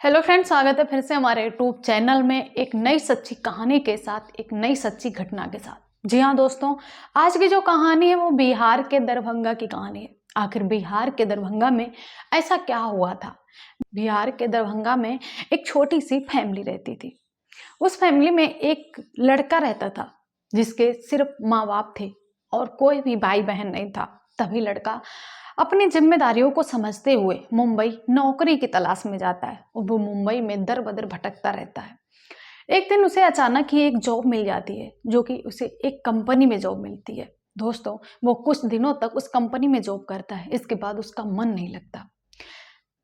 Hello friends, स्वागत है फिर से हमारे यूट्यूब चैनल में एक नई सच्ची कहानी के साथ, एक नई सच्ची घटना के साथ। जी हाँ दोस्तों, आज की जो कहानी है वो बिहार के दरभंगा की कहानी है। आखिर बिहार के दरभंगा में ऐसा क्या हुआ था? बिहार के दरभंगा में एक छोटी सी फैमिली रहती थी। उस फैमिली में एक लड़का रहता था जिसके सिर्फ माँ बाप थे और कोई भी भाई बहन नहीं था। तभी लड़का अपनी जिम्मेदारियों को समझते हुए मुंबई नौकरी की तलाश में जाता है और वो मुंबई में दर बदर भटकता रहता है। एक दिन उसे अचानक ही एक जॉब मिल जाती है, जो कि उसे एक कंपनी में जॉब मिलती है। दोस्तों, वो कुछ दिनों तक उस कंपनी में जॉब करता है। इसके बाद उसका मन नहीं लगता।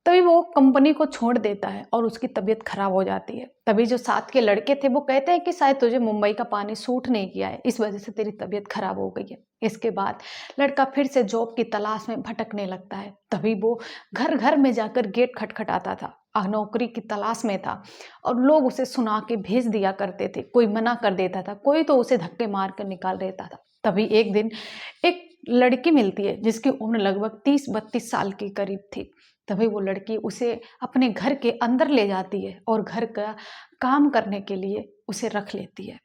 तभी वो कंपनी को छोड़ देता है और उसकी तबीयत खराब हो जाती है। तभी जो साथ के लड़के थे वो कहते हैं कि शायद तुझे मुंबई का पानी सूट नहीं किया है, इस वजह से तेरी तबीयत खराब हो गई है। इसके बाद लड़का फिर से जॉब की तलाश में भटकने लगता है। तभी वो घर घर में जाकर गेट खटखटाता था। नौकरी की तलाश में था और लोग उसे सुना के भेज दिया करते थे। कोई मना कर देता था, कोई तो उसे धक्के मार कर निकाल देता था। तभी एक दिन एक लड़की मिलती है जिसकी उम्र लगभग 30-32 साल के करीब थी। तभी वो लड़की उसे अपने घर के अंदर ले जाती है और घर का काम करने के लिए उसे रख लेती है।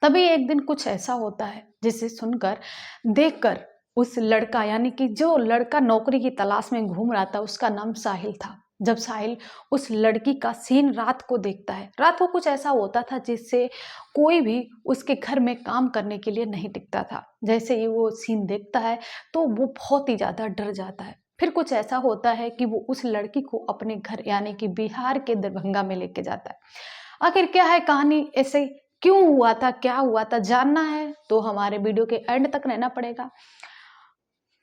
तभी एक दिन कुछ ऐसा होता है जिसे सुनकर, देखकर उस लड़का, यानी कि जो लड़का नौकरी की तलाश में घूम रहा था, उसका नाम साहिल था। जब साहिल उस लड़की का सीन रात को देखता है, रात को कुछ ऐसा होता था जिससे कोई भी उसके घर में काम करने के लिए नहीं टिकता था। जैसे ही वो सीन देखता है तो वो बहुत ही ज्यादा डर जाता है। फिर कुछ ऐसा होता है कि वो उस लड़की को अपने घर, यानी कि बिहार के दरभंगा में लेके जाता है। आखिर क्या है कहानी, ऐसे क्यों हुआ था, क्या हुआ था, जानना है तो हमारे वीडियो के एंड तक रहना पड़ेगा।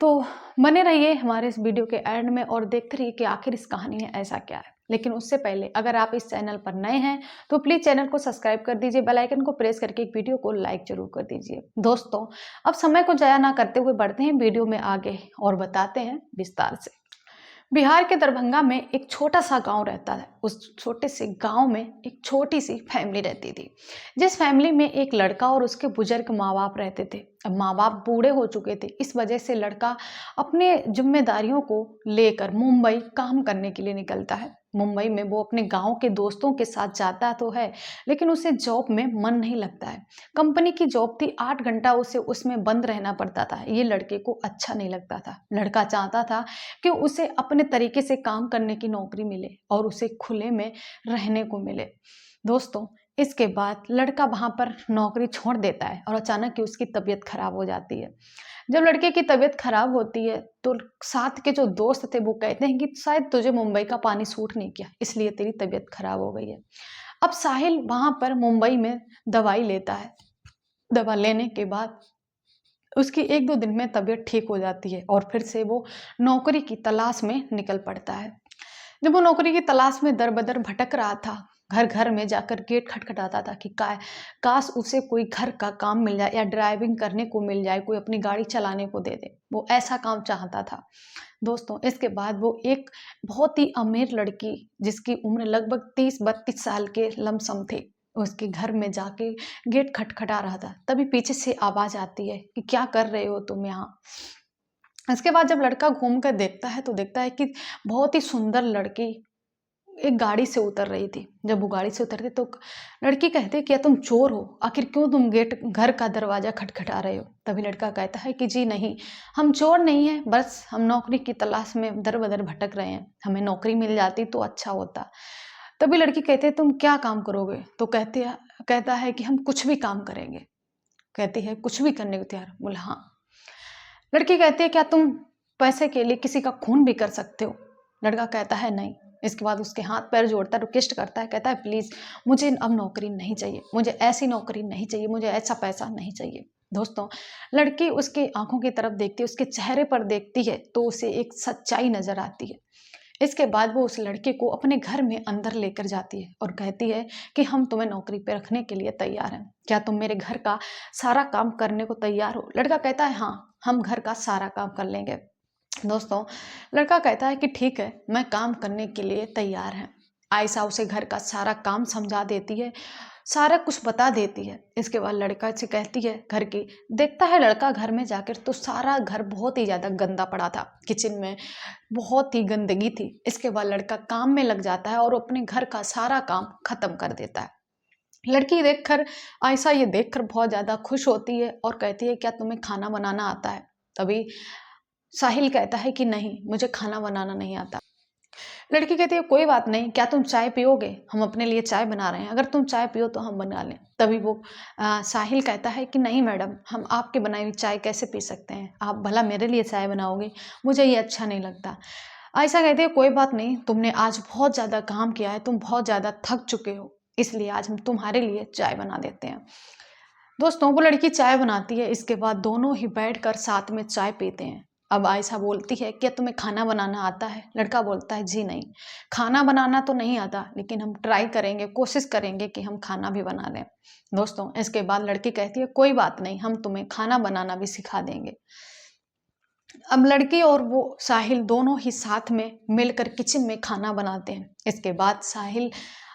तो बने रहिए हमारे इस वीडियो के एंड में और देखते रहिए कि आखिर इस कहानी में ऐसा क्या है। लेकिन उससे पहले अगर आप इस चैनल पर नए हैं तो प्लीज चैनल को सब्सक्राइब कर दीजिए, बेल आइकन को प्रेस करके एक वीडियो को लाइक जरूर कर दीजिए। दोस्तों, अब समय को जाया ना करते हुए बढ़ते हैं वीडियो में आगे और बताते हैं विस्तार से। बिहार के दरभंगा में एक छोटा सा गांव रहता है। उस छोटे से गांव में एक छोटी सी फैमिली रहती थी, जिस फैमिली में एक लड़का और उसके बुजुर्ग माँ बाप रहते थे। अब माँ बाप बूढ़े हो चुके थे, इस वजह से लड़का अपने जिम्मेदारियों को लेकर मुंबई काम करने के लिए निकलता है। मुंबई में वो अपने गांव के दोस्तों के साथ जाता तो है, लेकिन उसे जॉब में मन नहीं लगता है। कंपनी की जॉब थी, 8 घंटा उसे उसमें बंद रहना पड़ता था। ये लड़के को अच्छा नहीं लगता था। लड़का चाहता था कि उसे अपने तरीके से काम करने की नौकरी मिले और उसे खुले में रहने को मिले। दोस्तों, इसके बाद लड़का वहां पर नौकरी छोड़ देता है और अचानक ही उसकी तबीयत खराब हो जाती है। जब लड़के की तबीयत खराब होती है तो साथ के जो दोस्त थे वो कहते हैं कि शायद तुझे मुंबई का पानी सूट नहीं किया, इसलिए तेरी तबीयत खराब हो गई है। अब साहिल वहां पर मुंबई में दवाई लेता है। दवा लेने के बाद उसकी 1-2 दिन में तबीयत ठीक हो जाती है और फिर से वो नौकरी की तलाश में निकल पड़ता है। जब वो नौकरी की तलाश में दर-बदर भटक रहा था, घर-घर में जाकर गेट खटखटाता था कि काश उसे कोई घर का काम मिल जाए या ड्राइविंग करने को मिल जाए, कोई अपनी गाड़ी चलाने को दे दे। वो ऐसा काम चाहता था। दोस्तों, इसके बाद वो एक बहुत ही अमीर लड़की, जिसकी उम्र लगभग 30-32 साल के लमसम थे, उसके घर में जाके गेट खटखटा रहा था। तभी पीछे से आवाज़ आती है कि क्या कर रहे हो तुम यहाँ? इसके बाद जब लड़का घूम कर देखता है तो देखता है कि बहुत ही सुंदर लड़की एक गाड़ी से उतर रही थी। जब वो गाड़ी से उतरती तो लड़की कहती है, क्या तुम चोर हो? आखिर क्यों तुम गेट घर का दरवाजा खटखटा रहे हो? तभी लड़का कहता है कि जी नहीं, हम चोर नहीं हैं, बस हम नौकरी की तलाश में दर-बदर भटक रहे हैं। हमें नौकरी मिल जाती तो अच्छा होता। तभी लड़की कहती है, तुम क्या काम करोगे? तो कहता है कि हम कुछ भी काम करेंगे। कहती है, कुछ भी करने को तैयार? बोला हाँ। लड़की कहती है, क्या तुम पैसे के लिए किसी का खून भी कर सकते हो? लड़का कहता है नहीं। इसके बाद उसके हाथ पैर जोड़ता है, रिक्वेस्ट करता है, कहता है प्लीज मुझे अब नौकरी नहीं चाहिए, मुझे ऐसी नौकरी नहीं चाहिए, मुझे ऐसा पैसा नहीं चाहिए। दोस्तों, लड़की उसके आंखों की तरफ देखती है, उसके चेहरे पर देखती है तो उसे एक सच्चाई नजर आती है। इसके बाद वो उस लड़के को अपने घर में अंदर लेकर जाती है और कहती है कि हम तुम्हें नौकरी पे रखने के लिए तैयार हैं। क्या तुम मेरे घर का सारा काम करने को तैयार हो? लड़का कहता है हाँ, हम घर का सारा काम कर लेंगे। दोस्तों, लड़का कहता है कि ठीक है, मैं काम करने के लिए तैयार है। आयशा उसे घर का सारा काम समझा देती है। सारा कुछ बता देती है। इसके बाद लड़का से कहती है घर की, देखता है लड़का घर में जाकर तो सारा घर बहुत ही ज़्यादा गंदा पड़ा था, किचन में बहुत ही गंदगी थी। इसके बाद लड़का काम में लग जाता है और अपने घर का सारा काम खत्म कर देता है। लड़की देखकर आयशा ये देखकर बहुत ज़्यादा खुश होती है और कहती है क्या तुम्हें खाना बनाना आता है? तभी साहिल कहता है कि नहीं, मुझे खाना बनाना नहीं आता। लड़की कहती है कोई बात नहीं, क्या तुम चाय पियोगे? हम अपने लिए चाय बना रहे हैं, अगर तुम चाय पियो तो हम बना लें। तभी वो साहिल कहता है कि नहीं मैडम, हम आपके बनाई हुई चाय कैसे पी सकते हैं? आप भला मेरे लिए चाय बनाओगे? मुझे ये अच्छा नहीं लगता। आयशा कहती है कोई बात नहीं, तुमने आज बहुत ज़्यादा काम किया है, तुम बहुत ज़्यादा थक चुके हो, इसलिए आज हम तुम्हारे लिए चाय बना देते हैं। दोस्तों, वो लड़की चाय बनाती है। इसके बाद दोनों ही बैठकर साथ में चाय पीते हैं। अब आयशा बोलती है क्या तुम्हें खाना बनाना आता है? लड़का बोलता है जी नहीं, खाना बनाना तो नहीं आता, लेकिन हम ट्राई करेंगे, कोशिश करेंगे कि हम खाना भी बना लें। दोस्तों, इसके बाद लड़की कहती है कोई बात नहीं, हम तुम्हें खाना बनाना भी सिखा देंगे। अब लड़की और वो साहिल दोनों ही साथ में मिलकर किचन में खाना बनाते हैं। इसके बाद साहिल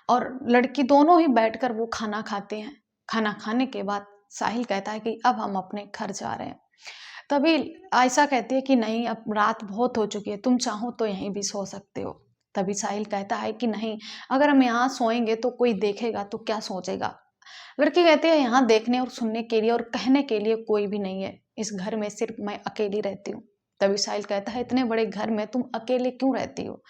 और लड़की दोनों ही बैठकर वो खाना खाते हैं। खाना खाने के बाद साहिल कहता है कि अब हम अपने घर जा रहे हैं। तभी आयशा कहती है कि नहीं, अब रात बहुत हो चुकी है, तुम चाहो तो यहीं भी सो सकते हो। तभी साहिल कहता है कि नहीं, अगर हम यहाँ सोएंगे तो कोई देखेगा तो क्या सोचेगा। लड़की कहती है यहाँ देखने और सुनने के लिए और कहने के लिए कोई भी नहीं है, इस घर में सिर्फ मैं अकेली रहती हूँ। तभी साहिल कहता है इतने बड़े घर में तुम अकेले क्यों रहती हो?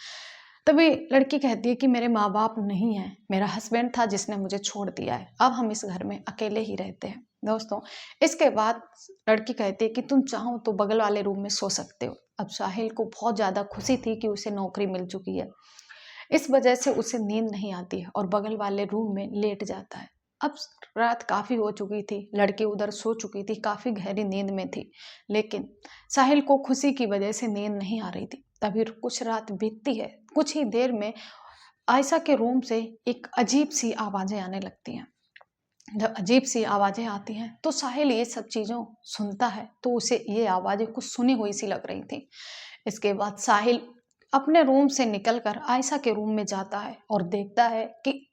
तभी लड़की कहती है कि मेरे माँ बाप नहीं हैं, मेरा हस्बैंड था जिसने मुझे छोड़ दिया है, अब हम इस घर में अकेले ही रहते हैं। दोस्तों, इसके बाद लड़की कहती है कि तुम चाहो तो बगल वाले रूम में सो सकते हो। अब साहिल को बहुत ज़्यादा खुशी थी कि उसे नौकरी मिल चुकी है, इस वजह से उसे नींद नहीं आती है और बगल वाले रूम में लेट जाता है। अब रात काफ़ी हो चुकी थी, लड़की उधर सो चुकी थी, काफ़ी गहरी नींद में थी, लेकिन साहिल को खुशी की वजह से नींद नहीं आ रही थी। तभी कुछ रात बीतती है, कुछ ही देर में आयशा के रूम से एक अजीब सी आवाज़ें आने लगती हैं। जब अजीब सी आवाज़ें आती हैं तो साहिल ये सब चीज़ों सुनता है तो उसे ये आवाज़ें कुछ सुनी हुई सी लग रही थी। इसके बाद साहिल अपने रूम से निकलकर आयशा के रूम में जाता है और देखता है कि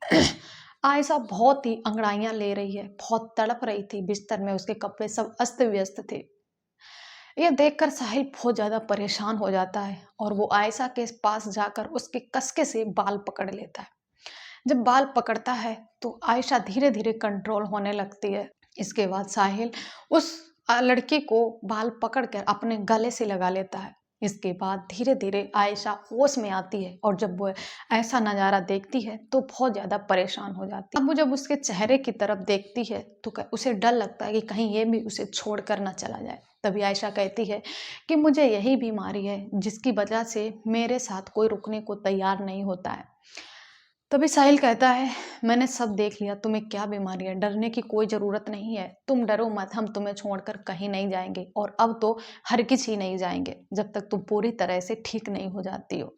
आयशा बहुत ही अंगड़ाइयाँ ले रही है, बहुत तड़प रही थी बिस्तर में, उसके कपड़े सब अस्त व्यस्त थे। ये देखकर साहिल बहुत ज़्यादा परेशान हो जाता है और वो आयशा के पास जाकर उसके कसके से बाल पकड़ लेता है। जब बाल पकड़ता है तो आयशा धीरे धीरे कंट्रोल होने लगती है। इसके बाद साहिल उस लड़की को बाल पकड़कर अपने गले से लगा लेता है। इसके बाद धीरे धीरे आयशा होश में आती है और जब वो ऐसा नज़ारा देखती है तो बहुत ज़्यादा परेशान हो जाती है। अब वो जब उसके चेहरे की तरफ देखती है तो उसे डर लगता है कि कहीं ये भी उसे छोड़ कर ना चला जाए। तभी आयशा कहती है कि मुझे यही बीमारी है जिसकी वजह से मेरे साथ कोई रुकने को तैयार नहीं होता है। तभी साहिल कहता है मैंने सब देख लिया, तुम्हें क्या बीमारी है, डरने की कोई ज़रूरत नहीं है, तुम डरो मत, हम तुम्हें छोड़कर कहीं नहीं जाएंगे और अब तो हरगिज ही नहीं जाएंगे जब तक तुम पूरी तरह से ठीक नहीं हो जाती हो।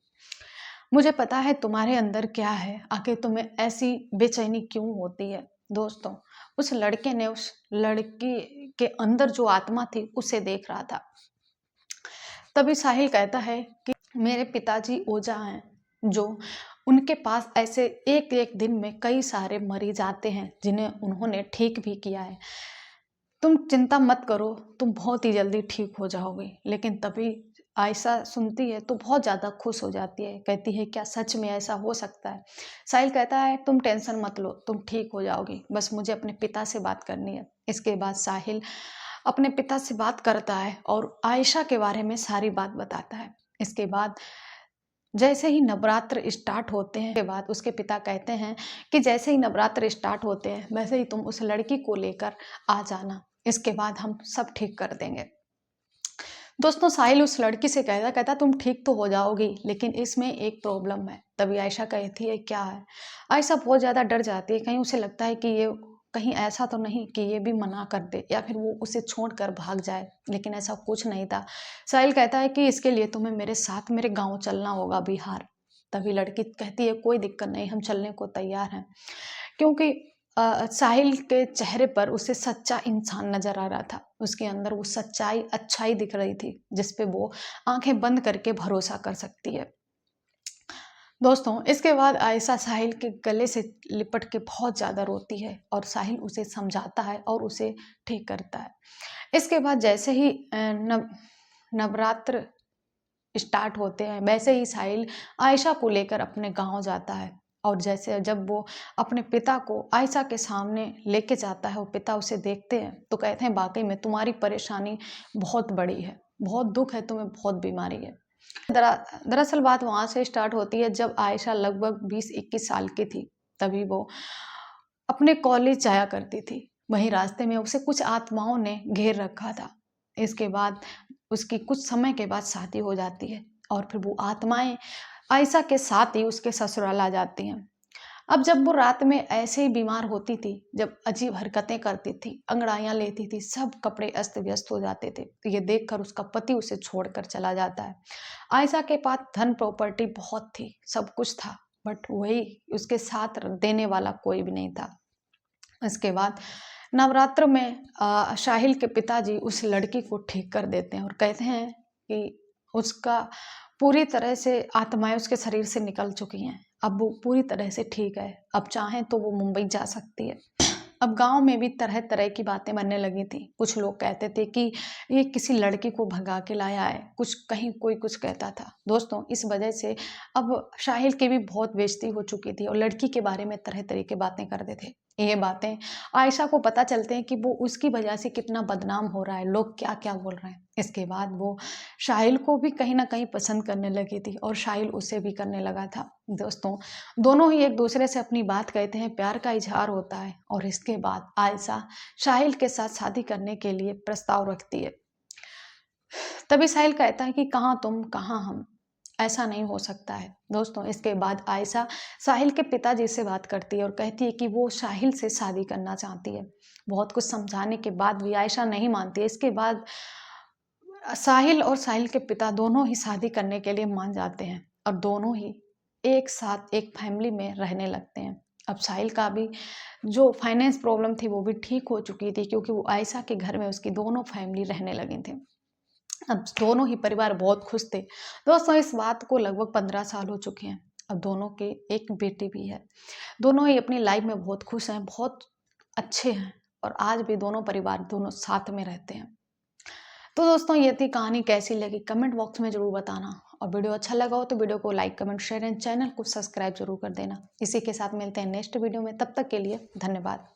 मुझे पता है तुम्हारे अंदर क्या है, आखिर तुम्हें ऐसी बेचैनी क्यों होती है। दोस्तों, उस लड़के ने उस लड़की के अंदर जो आत्मा थी उसे देख रहा था। तभी साहिल कहता है कि मेरे पिताजी ओझा हैं, जो उनके पास ऐसे एक एक दिन में कई सारे मरीज आते हैं जिन्हें उन्होंने ठीक भी किया है। तुम चिंता मत करो, तुम बहुत ही जल्दी ठीक हो जाओगे। लेकिन तभी आयशा सुनती है तो बहुत ज़्यादा खुश हो जाती है, कहती है क्या सच में ऐसा हो सकता है? साहिल कहता है तुम टेंशन मत लो, तुम ठीक हो जाओगी, बस मुझे अपने पिता से बात करनी है। इसके बाद साहिल अपने पिता से बात करता है और आयशा के बारे में सारी बात बताता है। इसके बाद जैसे ही नवरात्र स्टार्ट होते हैं के बाद उसके पिता कहते हैं कि जैसे ही नवरात्र स्टार्ट होते हैं वैसे ही तुम उस लड़की को लेकर आ जाना, इसके बाद हम सब ठीक कर देंगे। दोस्तों, साहिल उस लड़की से कहता तुम ठीक तो हो जाओगी, लेकिन इसमें एक प्रॉब्लम है। तभी आयशा कहती है क्या है? आयशा बहुत ज़्यादा डर जाती है, कहीं उसे लगता है कि ये कहीं ऐसा तो नहीं कि ये भी मना कर दे या फिर वो उसे छोड़कर भाग जाए, लेकिन ऐसा कुछ नहीं था। साहिल कहता है कि इसके लिए तुम्हें मेरे साथ मेरे गाँव चलना होगा, बिहार। तभी लड़की कहती है कोई दिक्कत नहीं, हम चलने को तैयार हैं, क्योंकि साहिल के चेहरे पर उसे सच्चा इंसान नजर आ रहा था, उसके अंदर वो सच्चाई अच्छाई दिख रही थी जिस पे वो आंखें बंद करके भरोसा कर सकती है। दोस्तों इसके बाद आयशा साहिल के गले से लिपट के बहुत ज़्यादा रोती है और साहिल उसे समझाता है और उसे ठीक करता है। इसके बाद जैसे ही नवरात्र स्टार्ट होते हैं वैसे ही साहिल आयशा को लेकर अपने गांव जाता है। और जैसे जब वो अपने पिता को आयशा के सामने लेके जाता है, वो पिता उसे देखते हैं तो कहते हैं वाकई में तुम्हारी परेशानी बहुत बड़ी है, बहुत दुख है, तुम्हें बहुत बीमारी है। दरअसल बात वहां से स्टार्ट होती है जब आयशा लगभग 20-21 साल की थी। तभी वो अपने कॉलेज जाया करती थी। वहीं रास्ते में उसे कुछ आत्माओं ने घेर रखा था। इसके बाद उसकी कुछ समय के बाद शादी हो जाती है और फिर वो आत्माएं आयशा के साथ ही उसके ससुराल आ जाती हैं। अब जब वो रात में ऐसे ही बीमार होती थी, जब अजीब हरकतें करती थी, अंगड़ाइयाँ लेती थी, सब कपड़े अस्त व्यस्त हो जाते थे, तो ये देखकर उसका पति उसे छोड़कर चला जाता है। आयशा के पास धन प्रॉपर्टी बहुत थी, सब कुछ था, बट वही उसके साथ देने वाला कोई भी नहीं था। इसके बाद नवरात्र में साहिल के पिताजी उस लड़की को ठीक कर देते हैं और कहते हैं कि उसका पूरी तरह से आत्माएं उसके शरीर से निकल चुकी हैं, अब वो पूरी तरह से ठीक है, अब चाहें तो वो मुंबई जा सकती है। अब गांव में भी तरह तरह की बातें बनने लगी थी। कुछ लोग कहते थे कि ये किसी लड़की को भगा के लाया है, कुछ कहीं कोई कुछ कहता था। दोस्तों इस वजह से अब साहिल की भी बहुत बेइज्जती हो चुकी थी और लड़की के बारे में तरह तरह की बातें करते थे। ये बातें आयशा को पता चलते हैं कि वो उसकी वजह से कितना बदनाम हो रहा है, लोग क्या क्या बोल रहे हैं। इसके बाद वो साहिल को भी कहीं ना कहीं पसंद करने लगी थी और साहिल उसे भी करने लगा था। दोस्तों दोनों ही एक दूसरे से अपनी बात कहते हैं, प्यार का इजहार होता है और इसके बाद आयशा साहिल के साथ शादी करने के लिए प्रस्ताव रखती है। तभी साहिल कहता है कि कहाँ तुम कहाँ हम, ऐसा नहीं हो सकता है। दोस्तों इसके बाद आयशा साहिल के पिताजी से बात करती है और कहती है कि वो साहिल से शादी करना चाहती है। बहुत कुछ समझाने के बाद भी आयशा नहीं मानती है। इसके बाद साहिल और साहिल के पिता दोनों ही शादी करने के लिए मान जाते हैं और दोनों ही एक साथ एक फैमिली में रहने लगते हैं। अब साहिल का भी जो फाइनेंस प्रॉब्लम थी वो भी ठीक हो चुकी थी, क्योंकि वो आयशा के घर में उसकी दोनों फैमिली रहने लगी थी। अब दोनों ही परिवार बहुत खुश थे। दोस्तों इस बात को लगभग 15 साल हो चुके हैं। अब दोनों के एक बेटी भी है। दोनों ही अपनी लाइफ में बहुत खुश हैं, बहुत अच्छे हैं और आज भी दोनों परिवार दोनों साथ में रहते हैं। तो दोस्तों ये थी कहानी, कैसी लगी कमेंट बॉक्स में ज़रूर बताना और वीडियो अच्छा लगा हो तो वीडियो को like comment share and channel को सब्सक्राइब जरूर कर देना। इसी के साथ मिलते हैं नेक्स्ट वीडियो में, तब तक के लिए धन्यवाद।